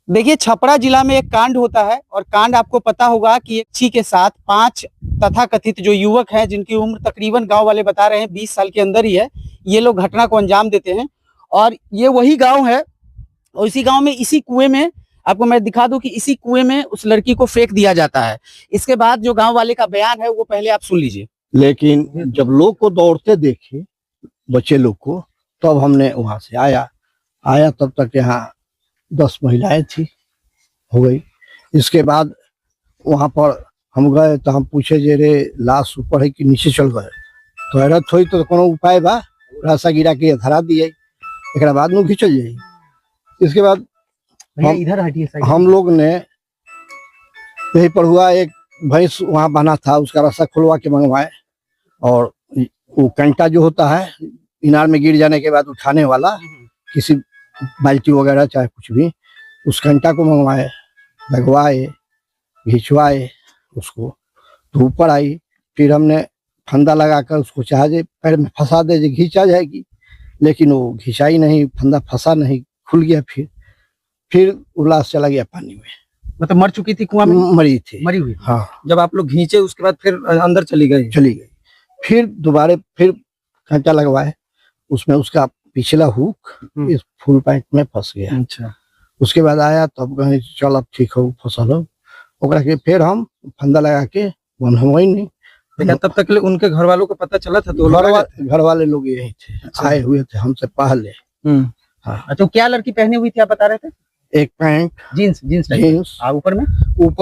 देखिए, छपरा जिला में एक कांड होता है और कांड आपको पता होगा कि एक बच्ची के साथ 5 तथाकथित जो युवक हैं, जिनकी उम्र तकरीबन गांव वाले बता रहे हैं 20 साल के अंदर ही है, ये लोग घटना को अंजाम देते हैं। और ये वही गांव है और इसी गांव में, इसी कुएं में आपको मैं दिखा दूं कि इसी कुएं में उस लड़की को फेंक दिया जाता है। इसके बाद जो गांव वाले का बयान है वो पहले आप सुन लीजिए। लेकिन जब लोग को दौड़ते देखे, बच्चे लोग को, तब हमने वहां से आया तब तक यहाँ 10 महिलाएं थी, हो गई। इसके बाद वहां पर हम गए तो हम पूछे जे रे लाश ऊपर है कि नीचे चल गए, तो हैरत हुई तो कोनो उपाय बा, रास्ता गिरा के धरा दिए, एक बाद में खींचल जाये। इसके बाद इधर हटिए, हम लोग ने यही पर हुआ, एक भैंस वहां बना था, उसका रास्ता खुलवा के मंगवाए, और वो कंटा जो होता है इनार में गिर जाने के बाद उठाने वाला, किसी बाल्टी वगैरह चाहे कुछ भी, उस कंटा को मंगवाए, लगवाए, घिंचवाए उसको, तो ऊपर आई। फिर हमने फंदा लगाकर उसको चाहे पैर में फंसा दे, घिंचा जाएगी, लेकिन वो घिंचाई नहीं, फंदा फंसा नहीं, खुल गया। फिर लाश चला गया पानी में। मतलब मर चुकी थी, कुआं में मरी थी, मरी हुई। हाँ। जब आप लोग घींचे उसके बाद फिर अंदर चली गई। फिर दोबारा फिर कंटा लगवाए, उसमें उसका पिछला हुक इस फुल पैंट में फंस गया। अच्छा। उसके बाद आया तब कहीं चल अब ठीक हो, फसल हो, ओकरा के फिर हम फंदा लगा के वन हम वही नहीं। तब तक उनके घर वालों को पता चला था? तो घर वाले लोग यही थे। अच्छा। आए हुए थे हमसे पहले। हाँ। अच्छा, क्या लड़की पहनी हुई थी आप बता रहे थे? एक पैंट, जीन्स, ऊपर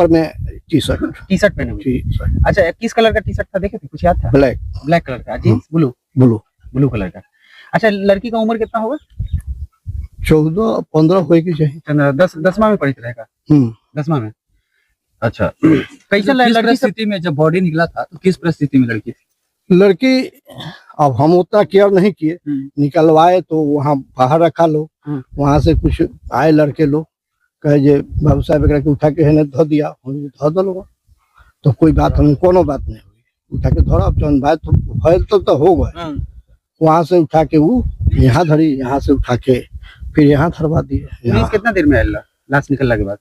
में टी शर्ट पहनी हुई। अच्छा, किस कलर का टी शर्ट था, देखे थे? कुछ याद था? ब्लैक कलर का। जीन्स ब्लू कलर का। अच्छा, लड़की का उम्र कितना होगा? 14-15 होगी चाहिए। 10वां में पढ़ी रहेगा। 10वां में। अच्छा, कैसे लड़की स्थिति में जब बॉडी निकला था तो किस परिस्थिति में लड़की थी? लड़की अब हम उतना केयर नहीं किए, निकलवाए तो वहाँ बाहर रखा लोग, वहां से कुछ आए लड़के लोग, कहे जे बाबू साहब एक उठा के है धो दिया, धो दो लोग, तो कोई बात हमें कोनो बात नहीं हुई, उठा के धोरा चौन भाई तो हो गए। वहां से उठा के वो यहाँ धरी, यहाँ से उठा के फिर यहाँ धरवा दिए। कितना देर में आया लाश निकलने के बाद?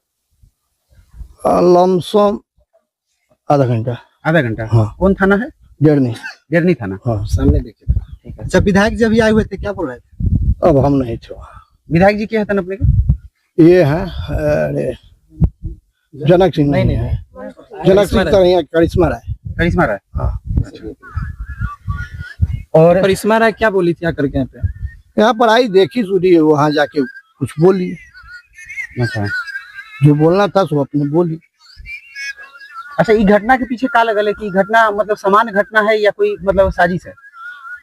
लमसम आधा घंटा। हाँ। कौन थाना है? डेरनी थाना। हाँ, सामने देखिए। ठीक है। जब विधायक जी अभी आए हुए थे, क्या बोल रहे थे? अब हम नहीं थे। विधायक जी क्या है अपने के? ये है अरे जनक सिंह। नहीं है, जनक सिंह तो नहीं है, करिश्मा राय। हाँ। और करिश्मा राय क्या बोली थी आकर के यहाँ पर आई, देखी सुनी, वहां जाके कुछ बोली। अच्छा, जो बोलना था सो अपने बोली। अच्छा, ये घटना के पीछे क्या लगल है कि घटना मतलब सामान्य घटना है या कोई मतलब साजिश है?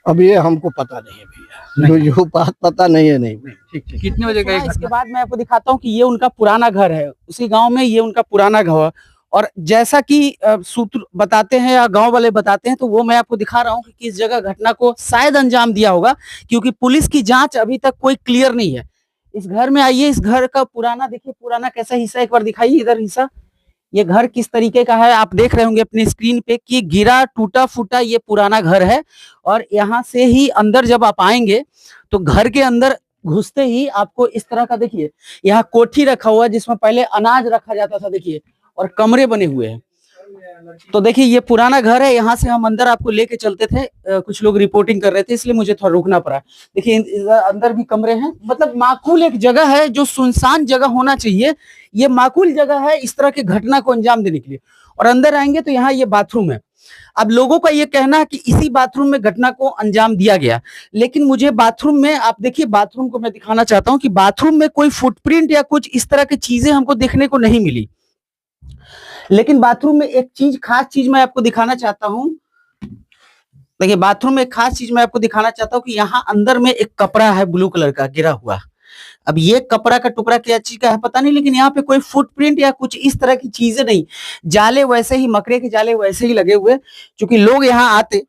अब ये हमको पता नहीं है भैया, जो बात पता नहीं है। नहीं। ठीक। कितने बजे गए? इसके बाद मैं आपको दिखाता हूँ कि ये उनका पुराना घर है, उसी गांव में ये उनका पुराना घर। और जैसा कि सूत्र बताते हैं या गांव वाले बताते हैं, तो वो मैं आपको दिखा रहा हूँ कि किस जगह घटना को शायद अंजाम दिया होगा, क्योंकि पुलिस की जांच अभी तक कोई क्लियर नहीं है। इस घर में आइए, इस घर का पुराना देखिए, पुराना कैसा हिस्सा एक बार दिखाइए, इधर हिस्सा। ये घर किस तरीके का है आप देख रहे होंगे अपनी स्क्रीन पे कि गिरा टूटा फूटा ये पुराना घर है। और यहाँ से ही अंदर जब आप आएंगे तो घर के अंदर घुसते ही आपको इस तरह का देखिए, यहाँ कोठी रखा हुआ है जिसमें पहले अनाज रखा जाता था, देखिए, और कमरे बने हुए हैं। तो देखिए ये पुराना घर है, यहाँ से हम अंदर आपको लेके चलते थे, कुछ लोग रिपोर्टिंग कर रहे थे इसलिए मुझे थोड़ा रुकना पड़ा। देखिए अंदर भी कमरे हैं, मतलब माकूल एक जगह है, जो सुनसान जगह होना चाहिए, ये माकूल जगह है इस तरह की घटना को अंजाम देने के लिए। और अंदर आएंगे तो यहाँ ये बाथरूम है। अब लोगों का ये कहना है कि इसी बाथरूम में घटना को अंजाम दिया गया, लेकिन मुझे बाथरूम में, आप देखिए बाथरूम को मैं दिखाना चाहता हूँ कि बाथरूम में कोई फुटप्रिंट या कुछ इस तरह की चीजें हमको देखने को नहीं मिली। लेकिन बाथरूम में एक चीज, खास चीज मैं आपको दिखाना चाहता हूं। देखिए बाथरूम में एक खास चीज मैं आपको दिखाना चाहता हूं कि यहाँ अंदर में एक कपड़ा है ब्लू कलर का गिरा हुआ। अब ये कपड़ा का टुकड़ा क्या चीज का है पता नहीं, लेकिन यहाँ पे कोई फुटप्रिंट या कुछ इस तरह की चीजें नहीं, जाले वैसे ही, मकड़े के जाले वैसे ही लगे हुए, क्योंकि लोग यहाँ आते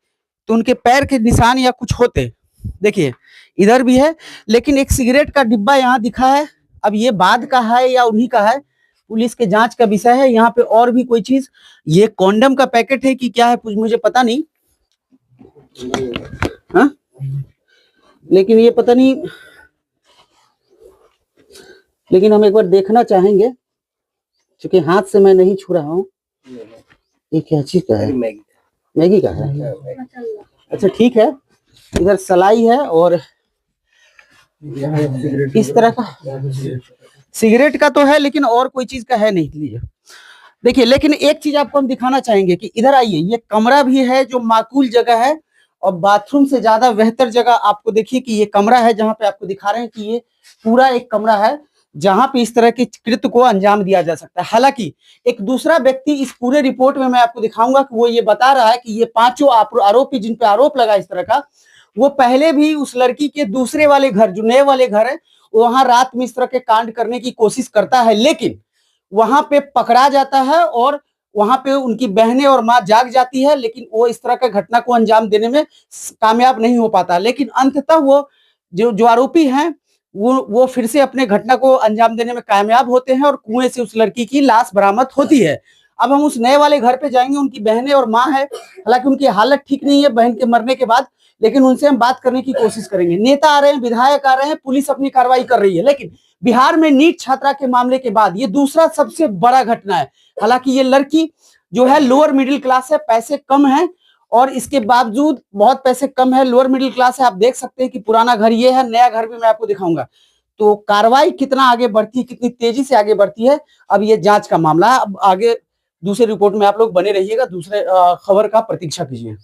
तो उनके पैर के निशान या कुछ होते। देखिए इधर भी है, लेकिन एक सिगरेट का डिब्बा यहाँ दिखा है। अब ये बाद का है या उन्हीं का है, पुलिस के जांच का विषय है। यहाँ पे और भी कोई चीज, ये कॉन्डम का पैकेट है कि क्या है मुझे पता नहीं, हाँ? लेकिन ये पता नहीं लेकिन हम एक बार देखना चाहेंगे, क्योंकि हाथ से मैं नहीं छू रहा हूँ। ये क्या चीज का है? मैगी का है। अच्छा ठीक है, इधर सलाई है और इस तरह का सिगरेट का तो है, लेकिन और कोई चीज का है नहीं। लीजिए देखिए, लेकिन एक चीज आपको हम दिखाना चाहेंगे कि इधर आइए, ये कमरा भी है जो माकूल जगह है और बाथरूम से ज्यादा बेहतर जगह आपको देखिए कि ये कमरा है, जहां पे आपको दिखा रहे हैं कि ये पूरा एक कमरा है जहां पे इस तरह के कृत्य को अंजाम दिया जा सकता है। हालांकि एक दूसरा व्यक्ति इस पूरे रिपोर्ट में मैं आपको दिखाऊंगा कि वो ये बता रहा है कि ये पांचों आरोपी जिन पे आरोप लगा इस तरह का, वो पहले भी उस लड़की के दूसरे वाले घर, जो नए वाले घर है, वहां रात में इस तरह के कांड करने की कोशिश करता है, लेकिन वहां पे पकड़ा जाता है और वहां पे उनकी बहनें और मां जाग जाती है, लेकिन वो इस तरह का घटना को अंजाम देने में कामयाब नहीं हो पाता। लेकिन अंततः वो जो जो आरोपी हैं वो फिर से अपने घटना को अंजाम देने में कामयाब होते हैं और कुएं से उस लड़की की लाश बरामद होती है। अब हम उस नए वाले घर पे जाएंगे, उनकी बहनें और मां है, हालांकि उनकी हालत ठीक नहीं है बहन के मरने के बाद, लेकिन उनसे हम बात करने की कोशिश करेंगे। नेता आ रहे हैं, विधायक आ रहे हैं, पुलिस अपनी कार्रवाई कर रही है, लेकिन बिहार में नीट छात्रा के मामले के बाद ये दूसरा सबसे बड़ा घटना है। हालांकि ये लड़की जो है लोअर मिडिल क्लास है, पैसे कम है, और इसके बावजूद बहुत पैसे कम है, लोअर मिडिल क्लास है। आप देख सकते हैं कि पुराना घर ये है, नया घर भी मैं आपको दिखाऊंगा। तो कार्रवाई कितना आगे बढ़ती है, कितनी तेजी से आगे बढ़ती है, अब ये जांच का मामला है। अब आगे दूसरे रिपोर्ट में आप लोग बने रहिएगा, दूसरे खबर का प्रतीक्षा कीजिए।